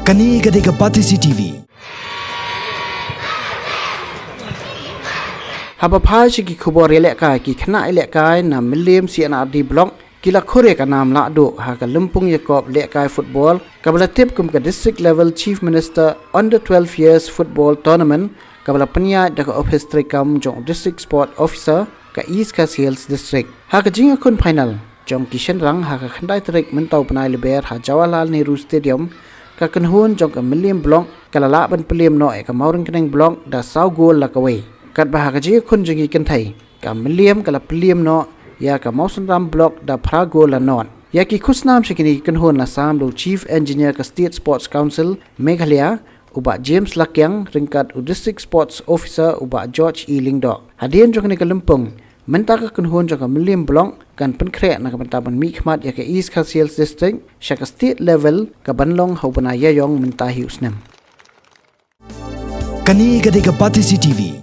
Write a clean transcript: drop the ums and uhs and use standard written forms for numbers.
Kani Gadega Patisi TV. Haba phaji ki khubor eleka ki khna eleka na milim CNRD block kila khore ka nam la do ha ka lumpung yakob lekai football kabla tip kum ka district level chief minister under 12 years football tournament kabla panya da ka office kam jong district sport officer ka east ka sales district ha ka jinga kun final jong kishan rang ha ka khandai trek mentau panai leber ha Jawaharlal Nehru stadium ka kanhun jong ka milim block kala la ban plim no e ka mauring keneng block da sau gol la ka we kat bah ka ji kun jingi kan thai ka milim kala plim no ya ka Mausanram block da Prago la non ya ki khusnam shikini kan hon la sam do chief engineer ka state sports council Meghalaya uba James Lakyang ringkat district sports officer uba George E Lingdo hadien jokni ka lumpung menta ka kan hon joka milim block kan penkre na ka bantaban mi khmat ya ka east ka sales district shaka state level ka banlong hobana ya yong menta hi usnam Kani Gadega Patisi TV.